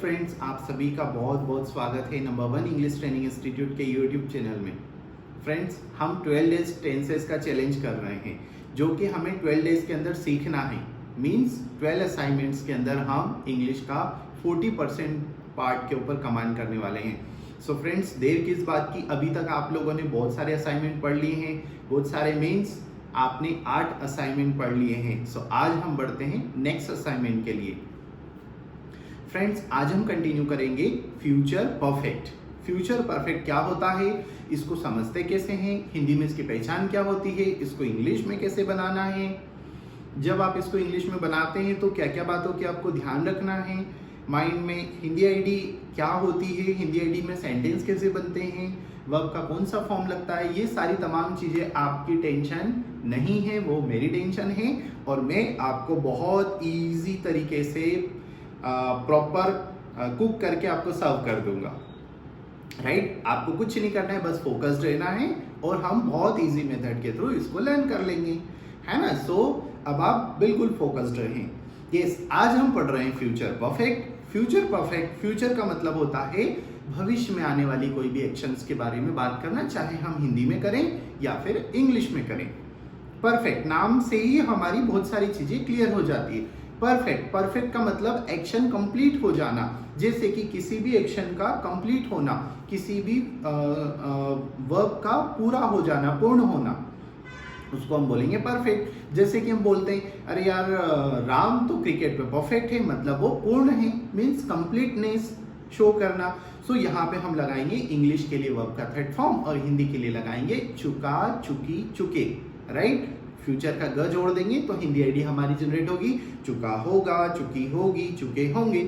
Friends, आप सभी का बहुत बहुत स्वागत है नंबर 1 इंग्लिश ट्रेनिंग इंस्टीट्यूट के यूट्यूब चैनल में। फ्रेंड्स, हम 12 डेज टेंसेस का चैलेंज कर रहे हैं जो कि हमें 12 डेज के अंदर सीखना है। मींस 12 असाइनमेंट्स के अंदर हम इंग्लिश का 40% पार्ट के ऊपर कमांड करने वाले हैं। सो फ्रेंड्स, देर किस बात की, अभी तक आप लोगों ने बहुत सारे असाइनमेंट पढ़ लिए हैं, बहुत सारे मीन्स आपने 8 असाइनमेंट पढ़ लिए हैं। सो आज हम बढ़ते हैं नेक्स्ट असाइनमेंट के लिए। फ्रेंड्स, आज हम कंटिन्यू करेंगे फ्यूचर परफेक्ट। फ्यूचर परफेक्ट क्या होता है, इसको समझते कैसे हैं, हिंदी में इसकी पहचान क्या होती है, इसको इंग्लिश में कैसे बनाना है, जब आप इसको इंग्लिश में बनाते हैं तो क्या क्या बातों की आपको ध्यान रखना है, माइंड में हिंदी आईडी क्या होती है, हिंदी आईडी में सेंटेंस कैसे बनते हैं, वर्ब का कौन सा फॉर्म लगता है, ये सारी तमाम चीजें आपकी टेंशन नहीं है, वो मेरी टेंशन है। और मैं आपको बहुत ईजी तरीके से प्रॉपर कुक करके आपको सर्व कर दूंगा। राइट, आपको कुछ नहीं करना है, बस फोकस्ड रहना है और हम बहुत इजी मेथड के थ्रू इसको लर्न कर लेंगे, है ना। सो अब आप बिल्कुल फोकस्ड रहें। यस, आज हम पढ़ रहे हैं future perfect. Future perfect, future का मतलब होता है भविष्य में आने वाली कोई भी एक्शंस के बारे में बात करना, चाहे हम हिंदी में करें या फिर इंग्लिश में करें। परफेक्ट नाम से ही हमारी बहुत सारी चीजें क्लियर हो जाती है। परफेक्ट, परफेक्ट का मतलब एक्शन कंप्लीट हो जाना, जैसे कि किसी भी एक्शन का कंप्लीट होना, किसी भी वर्ब का पूरा हो जाना, पूर्ण होना, उसको हम बोलेंगे परफेक्ट। जैसे कि हम बोलते हैं अरे यार राम तो क्रिकेट में परफेक्ट है, मतलब वो पूर्ण है, मीन्स कंप्लीटनेस शो करना। सो यहाँ पे हम लगाएंगे इंग्लिश के लिए वर्ब का थर्ड फॉर्म और हिंदी के लिए लगाएंगे चुका, चुकी, चुके। राइट, फ्यूचर का ग जोड़ देंगे तो हिंदी आईडी हमारी जनरेट होगी, चुका होगा, चुकी होगी, चुके होंगे।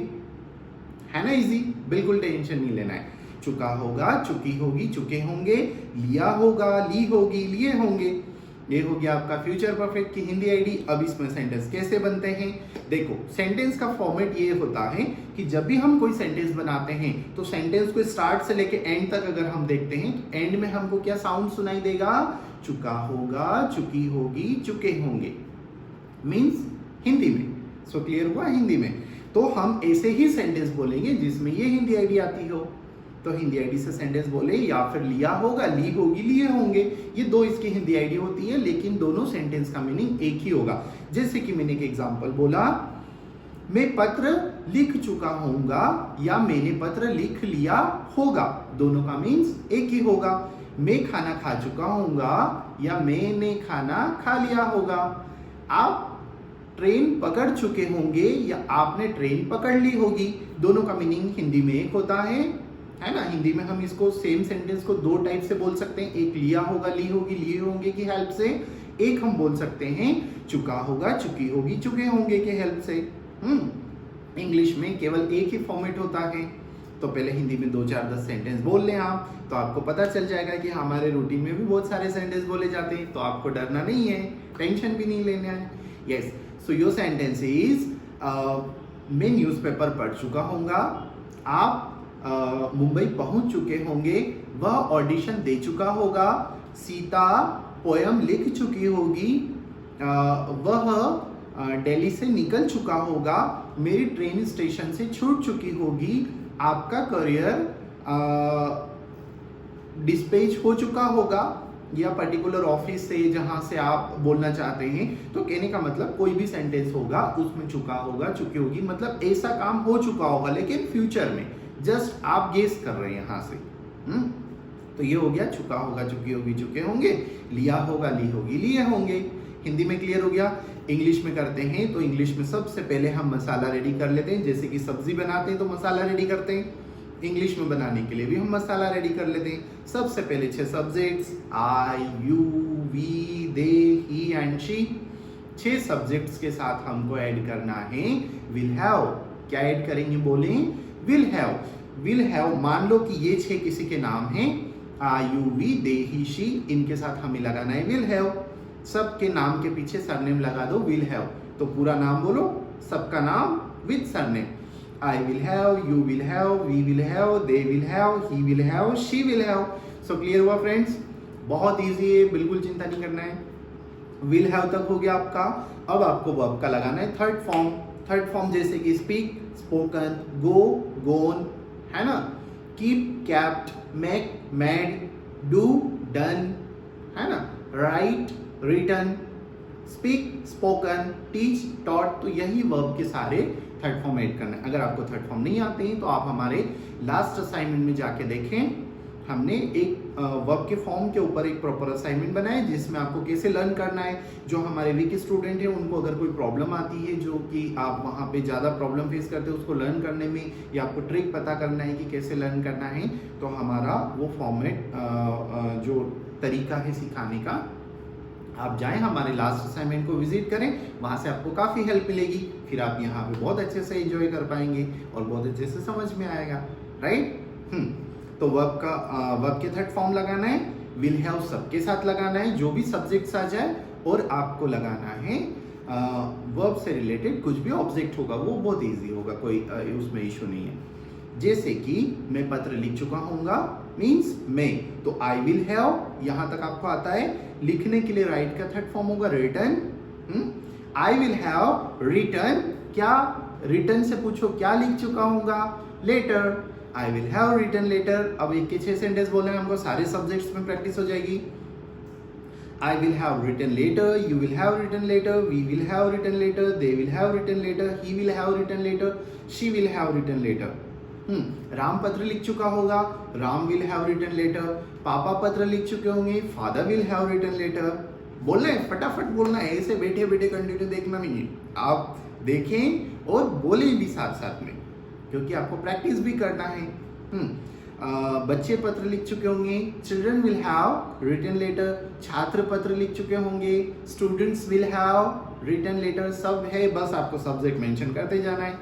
है ना, इजी, बिल्कुल टेंशन नहीं लेना है। चुका होगा, चुकी होगी, चुके होंगे, लिया होगा, ली होगी, लिए होंगे। ये हो गया आपका फ्यूचर परफेक्ट की हिंदी आईडी। अब इसमें सेंटेंस कैसे बनते हैं, देखो सेंटेंस का फॉर्मेट ये होता है कि जब भी हम कोई सेंटेंस बनाते हैं तो सेंटेंस को स्टार्ट से लेके एंड तक अगर हम देखते हैं तो एंड में हमको क्या साउंड सुनाई देगा, चुका होगा, चुकी होगी, चुके होंगे, मीन्स हिंदी में। सो क्लियर हुआ हिंदी में। तो हम ऐसे ही सेंटेंस बोलेंगे जिसमें ये हिंदी आईडी आती हो, तो हिंदी आईडी से सेंटेंस बोले, या फिर लिया होगा, ली होगी, लिए होंगे। ये दो इसकी हिंदी आईडी होती है, लेकिन दोनों सेंटेंस का मीनिंग एक ही होगा। जैसे कि मैंने एक एग्जांपल बोला, मैं पत्र लिख चुका होऊंगा या मैंने पत्र लिख लिया होगा, दोनों का मीन्स एक ही होगा। मैं खाना खा चुका होऊंगा या मैंने खाना खा लिया होगा। आप ट्रेन पकड़ चुके होंगे या आपने ट्रेन पकड़ ली होगी, दोनों का मीनिंग हिंदी में एक होता है ना। हिंदी में हम इसको सेम सेंटेंस को दो टाइप से बोल सकते हैं, एक लिया होगा, ली होगी, लिए होंगे की हेल्प से, एक हम बोल सकते हैं चुका होगा, चुकी होगी, चुके होंगे के हेल्प से। इंग्लिश में केवल एक ही फॉर्मेट होता है। तो पहले हिंदी में 2, 4, 10 सेंटेंस बोल लें आप, तो आपको पता चल जाएगा कि हमारे रूटीन में भी बहुत सारे सेंटेंस बोले जाते हैं, तो आपको डरना नहीं है, टेंशन भी नहीं लेना है। Yes, so your sentence is, मैं न्यूज़पेपर पढ़ चुका होऊंगा, आप मुंबई पहुंच चुके होंगे, वह ऑडिशन दे चुका होगा, सीता पोयम लिख चुकी होगी, वह दिल्ली से निकल चुका होगा, मेरी ट्रेन स्टेशन से छूट चुकी होगी, आपका करियर डिस्पैच हो चुका होगा, या पर्टिकुलर ऑफिस से जहां से आप बोलना चाहते हैं। तो कहने का मतलब कोई भी सेंटेंस होगा उसमें चुका होगा, चुकी होगी, मतलब ऐसा काम हो चुका होगा, लेकिन फ्यूचर में जस्ट आप गेस कर रहे हैं यहां से। तो ये हो गया चुका होगा, चुकी होगी, चुके होंगे, लिया होगा, ली होगी, लिए होंगे। हिंदी में क्लियर हो गया। इंग्लिश में करते हैं तो इंग्लिश में सबसे पहले हम मसाला रेडी कर लेते हैं, जैसे कि सब्जी बनाते हैं तो मसाला रेडी करते हैं, इंग्लिश में बनाने के लिए भी हम मसाला रेडी कर लेते हैं। सबसे पहले 6 subjects, I, you, we, they, he and she, 6 subjects के साथ हमको ऐड करना है विल हैव। क्या ऐड करेंगे, बोले विल हैव। विल हैव, मान लो कि ये 6 किसी के नाम हैं, I, you, we, they, he, she, इनके साथ हमें लगाना है विल हैव। सबके नाम के पीछे सरनेम लगा दो विल हैव, तो पूरा नाम बोलो, सबका नाम with surname. I will have, you will have, we will have, they will have, he will have, she will have. So clear हुआ फ्रेंड्स, बहुत इजी है, बिल्कुल चिंता नहीं करना है। will have तक हो गया आपका। अब आपको वर्ब का लगाना है थर्ड फॉर्म। थर्ड फॉर्म जैसे कि स्पीक, स्पोकन, गो, गोन, है ना, keep, kept, make, made, do, done, है ना, write, written, speak, spoken, teach, taught. तो यही वर्ब के सारे थर्ड फॉर्म ऐड करना है। अगर आपको थर्ड फॉर्म नहीं आते हैं तो आप हमारे लास्ट असाइनमेंट में जाके देखें, हमने एक वर्ब के फॉर्म के ऊपर एक प्रॉपर असाइनमेंट बनाया जिसमें आपको कैसे लर्न करना है। जो हमारे वीक स्टूडेंट हैं उनको अगर कोई प्रॉब्लम आती है जो कि आप वहाँ पे ज़्यादा प्रॉब्लम फेस करते हो उसको लर्न करने में, या आपको ट्रिक पता करना है कि कैसे लर्न करना है, तो हमारा वो फॉर्मेट जो तरीका है सिखाने का, आप जाएं हमारे लास्ट असाइनमेंट को विजिट करें, वहाँ से आपको काफ़ी हेल्प मिलेगी। फिर आप यहाँ पे बहुत अच्छे से एंजॉय कर पाएंगे और बहुत अच्छे से समझ में आएगा, राइट। तो वर्ब के थर्ड फॉर्म लगाना है, विल हैव सबके साथ लगाना है, जो भी सब्जेक्ट्स आ जाए, और आपको लगाना है वर्ब से रिलेटेड कुछ भी ऑब्जेक्ट होगा, वो बहुत इजी होगा, कोई उसमें इशू नहीं है। जैसे कि मैं पत्र लिख चुका हूँगा मीन्स मैं, तो आई विल हैव, यहाँ तक आपको आता है। लिखने के लिए राइट का थर्ड फॉर्म होगा written. I will have written, क्या रिटन से पूछो क्या लिख चुका हूँगा, letter. I will have written letter. अब एक के 6 सेंटेंस बोलने में हमको सारे सब्जेक्ट्स में प्रैक्टिस हो जाएगी। I will have written later, you will have written later, we will have written later, they will have written later, he will have written later, she will have written later. Ram पत्र लिख चुका होगा, Ram will have written later. पापा पत्र लिख चुके होंगे, father will have written later. बोलना है, फटाफट बोलना है, ऐसे बैठे बैठे कंटिन्यू देखना नहीं है। आप देखें और बोलें भी साथ साथ में, क्योंकि आपको प्रैक्टिस भी करना है। बच्चे पत्र लिख चुके होंगे, children will have written letter. छात्र पत्र लिख चुके होंगे, students will have written letter. सब है, बस आपको सब्जेक्ट मेंशन करते जाना है।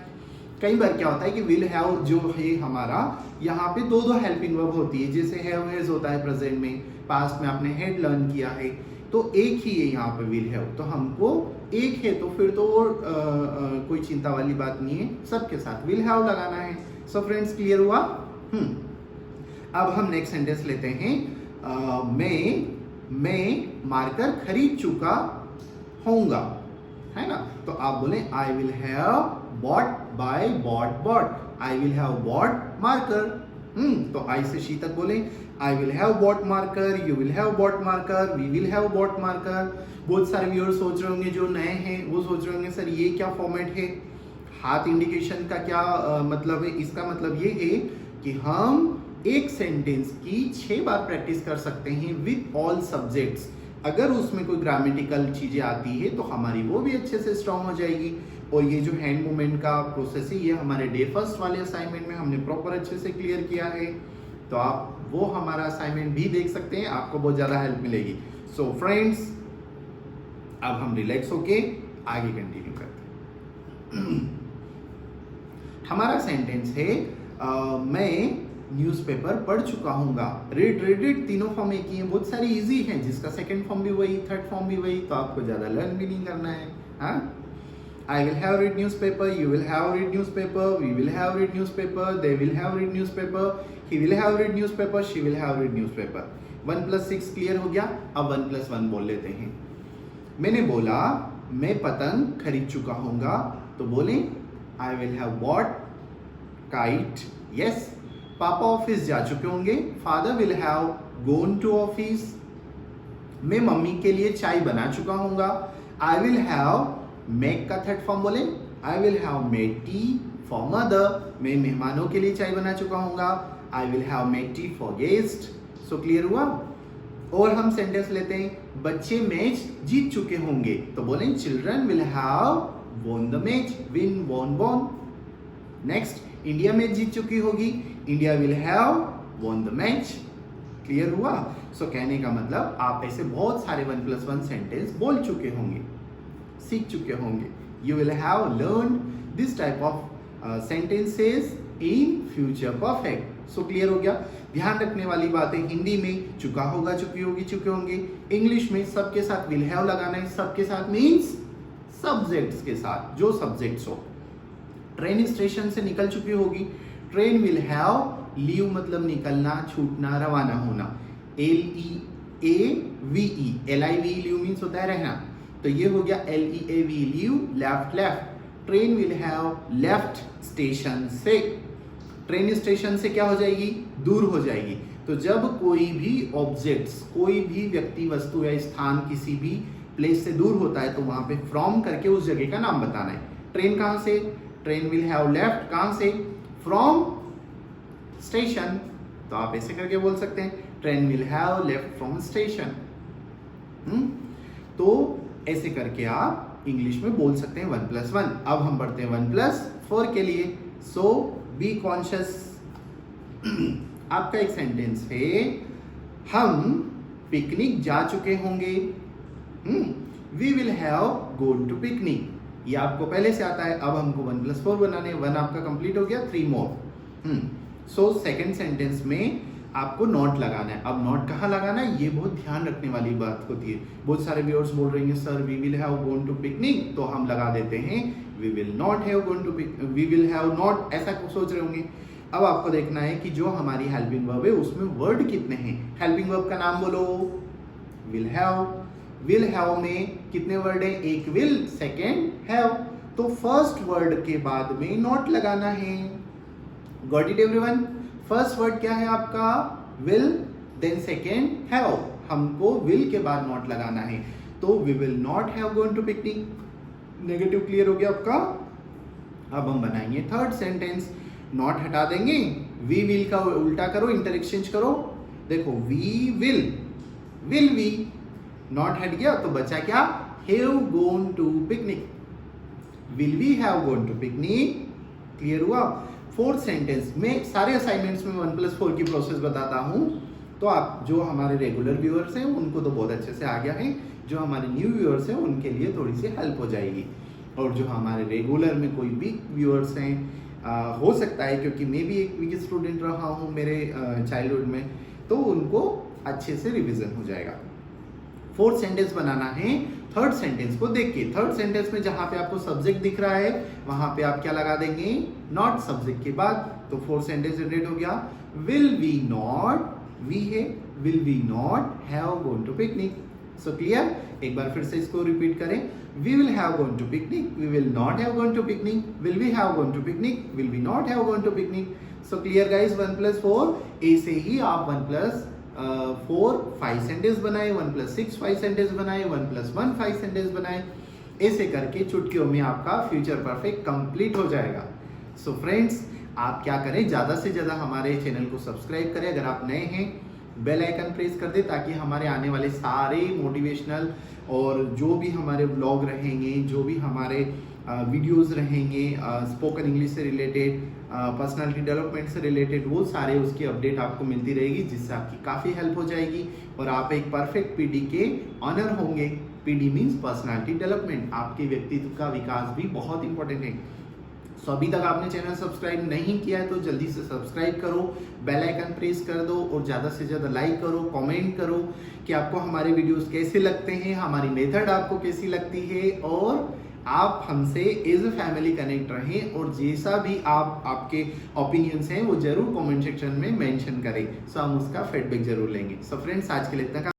कई बार क्या होता है कि विल हैव जो है हमारा, यहाँ पे दो हेल्पिंग वर्ब होती है, जैसे हैव हैज होता है प्रेजेंट में, पास्ट में आपने हैड लर्न किया है, तो एक ही है यहाँ पे विल हैव, तो हमको एक है तो फिर तो कोई चिंता वाली बात नहीं है, सबके साथ विल हैव लगाना है। सो फ्रेंड्स, क्लियर हुआ? अब हम नेक्स्ट सेंटेंस लेते हैं। मैं मार्कर खरीद चुका होऊंगा, है ना, तो आप बोले I will have bought buy bought, I will have bought marker. तो आई से शी तक बोले I will have bought marker, you will have bought marker, we will have bought marker. बहुत सारे व्यूअर्स सोच रहे होंगे, जो नए हैं वो सोच रहे होंगे सर ये क्या फॉर्मेट है, हाथ इंडिकेशन का क्या मतलब है। इसका मतलब ये है कि हम एक सेंटेंस की 6 बार प्रैक्टिस कर सकते हैं विद ऑल सब्जेक्ट्स। अगर उसमें कोई ग्रामेटिकल चीजें आती है तो हमारी वो भी अच्छे से स्ट्रांग हो जाएगी। और ये जो हैंड मूवमेंट का प्रोसेस है, ये हमारे डे फर्स्ट वाले असाइनमेंट में हमने प्रॉपर अच्छे से क्लियर किया है, तो आप वो हमारा असाइनमेंट भी देख सकते हैं, आपको बहुत ज्यादा हेल्प मिलेगी। सो फ्रेंड्स, अब हम रिलैक्स होके आगे कंटिन्यू करते हैं। हमारा सेंटेंस है मैं न्यूज़पेपर पढ़ चुका हूँगा। रेड तीनों फॉर्म एक ही हैं, बहुत सारी इजी हैं, जिसका सेकंड फॉर्म भी वही, थर्ड फॉर्म भी वही, तो आपको ज़्यादा लर्न भी नहीं करना है। हाँ, I will have read newspaper, you will have read newspaper, we will have read newspaper, they will have read newspaper, he will have read newspaper, she will have read newspaper। 1+6 clear हो गया। अब 1+1 बोल लेते हैं। मैंने बोला मैं पतंग खरीद चुका हूँगा, तो बोले I will have bought kite, yes। पापा ऑफिस जा चुके होंगे, father will have gone to office. मैं मम्मी के लिए चाय बना चुका हूँगा, आई विल हैव मेक का थर्ड फॉर्म बोले I will have made tea for mother. मैं मेहमानों के लिए चाय बना चुका हूँगा, I will have made tea for guest. So clear हुआ? और हम सेंटेंस लेते हैं, बच्चे मैच जीत चुके होंगे, तो बोले children will have won the match, win, won। Next, India match जीत चुकी होगी, India will have won the match। Clear हुआ? सो कहने का मतलब आप ऐसे बहुत सारे 1+1 सेंटेंस बोल चुके होंगे, सीख चुके होंगे। You will have learn this type of sentences in future perfect. So clear हो गया? ध्यान रखने वाली बातें, हिंदी में चुका होगा, चुकी होगी, चुके होंगे। इंग्लिश में सबके साथ विल हैव लगाना है, सबके साथ मीन्स सब्जेक्ट्स के साथ, जो सब्जेक्ट्स हो। ट्रेन स्टेशन से निकल चुकी होगी, ट्रेन विल हैव लीव मतलब निकलना, छूटना, रवाना होना। LEAVE, LIVE लीव मीन्स होता है रहना, तो ये हो गया LEAVE leave, left. Train will have left station से। ट्रेन स्टेशन से क्या हो जाएगी, दूर हो जाएगी। तो जब कोई भी ऑब्जेक्ट्स, कोई भी व्यक्ति, वस्तु या स्थान किसी भी प्लेस से दूर होता है तो वहां पे फ्रॉम करके उस जगह का नाम बताना है। ट्रेन कहां से, ट्रेन विल हैव लेफ्ट कहां से, फ्रॉम स्टेशन। तो आप ऐसे करके बोल सकते हैं train will have left from station. तो ऐसे करके आप इंग्लिश में बोल सकते हैं 1+1। अब हम बढ़ते हैं 1+4 के लिए। So be conscious. आपका एक सेंटेंस है, हम पिकनिक जा चुके होंगे। We will have gone to picnic. ये आपको पहले से आता है। अब हमको 1+4 बनाने, 1 आपका कंप्लीट हो गया, 3 मोर। सो सेकेंड सेंटेंस में आपको नॉट लगाना है। अब नॉट कहाँ लगाना है, ये बहुत ध्यान रखने वाली बात होती है। बहुत सारे व्यूअर्स बोल रहे हैं sir we will have gone to picnic, तो हम लगा देते हैं we will not have gone to picnic, we will have not, ऐसा सोच रहे होंगे। अब आपको देखना है कि जो हमारी हेल्पिंग वर्ब है उसमें वर्ड कितने हैं। हेल्पिंग वर्ब का नाम बोलो, विल हैव। विल हैव में कितने वर्ड है, एक विल, सेकेंड हैव। तो फर्स्ट वर्ड के बाद में नॉट लगाना है। Got it everyone? First word क्या है आपका, विल, देन सेकेंड हैव। हमको विल के बाद नॉट लगाना है। तो we will not have gone to picnic. Negative clear हो गया आपका। अब हम बनाएंगे थर्ड सेंटेंस। नॉट हटा देंगे, वी विल का उल्टा करो, इंटर एक्सचेंज करो। देखो वी विल वी, नॉट हट गया तो बचा क्या, have gone to picnic. Will we have gone to picnic. Clear हुआ? फोर्थ सेंटेंस में सारे असाइनमेंट्स में 1+4 की प्रोसेस बताता हूं, तो आप जो हमारे रेगुलर व्यूअर्स हैं उनको तो बहुत अच्छे से आ गया है, जो हमारे न्यू व्यूअर्स हैं उनके लिए थोड़ी सी हेल्प हो जाएगी। और जो हमारे रेगुलर में कोई वीक व्यूअर्स हैं, हो सकता है क्योंकि मैं भी एक वीक स्टूडेंट रहा हूँ मेरे चाइल्डहुड में, तो उनको अच्छे से रिवीजन हो जाएगा। फोर्थ सेंटेंस बनाना है थर्ड सेंटेंस को देख के। थर्ड सेंटेंस में जहां पे आपको सब्जेक्ट दिख रहा है वहां पे आप क्या लगा देंगे, नॉट सब्जेक्ट के बाद। तो फोर्थ सेंटेंस जनरेट हो गया, विल वी नॉट, वी है, will we not have gone to picnic. So clear? एक बार फिर से इसको रिपीट करें। We will have gone to picnic, we will not have gone to picnic, will we have gone to picnic, will we not have gone to picnic. So clear guys? 1+4 ऐसे ही आप 1+4 5 sentence बनाए, 1+6 5 sentence बनाए, 1+1 5 sentence बनाए। ऐसे करके चुटकियों में आपका फ्यूचर परफेक्ट कंप्लीट हो जाएगा। सो फ्रेंड्स, आप क्या करें, ज़्यादा से ज़्यादा हमारे चैनल को सब्सक्राइब करें। अगर आप नए हैं बेल आइकन प्रेस कर दे ताकि हमारे आने वाले सारे मोटिवेशनल और जो भी हमारे व्लॉग रहेंगे, जो भी हमारे वीडियोस रहेंगे स्पोकन इंग्लिश से रिलेटेड, पर्सनालिटी डेवलपमेंट से रिलेटेड, वो सारे उसकी अपडेट आपको मिलती रहेगी, जिससे आपकी काफ़ी हेल्प हो जाएगी और आप एक परफेक्ट पीडी के ऑनर होंगे। PD means personality development. आपके व्यक्तित्व का विकास भी बहुत इंपॉर्टेंट है। सो अभी तक आपने चैनल सब्सक्राइब नहीं किया है तो जल्दी से सब्सक्राइब करो, बेल आइकन प्रेस कर दो और ज़्यादा से ज़्यादा लाइक करो, कमेंट करो कि आपको हमारे वीडियोस कैसे लगते हैं, हमारी मेथड आपको कैसी लगती है, और आप हमसे एज अ फैमिली कनेक्ट रहें। और जैसा भी आपके ओपिनियंस हैं वो जरूर कमेंट सेक्शन में मेंशन करें। सो हम उसका फीडबैक जरूर लेंगे। सो फ्रेंड्स, आज के लिए इतना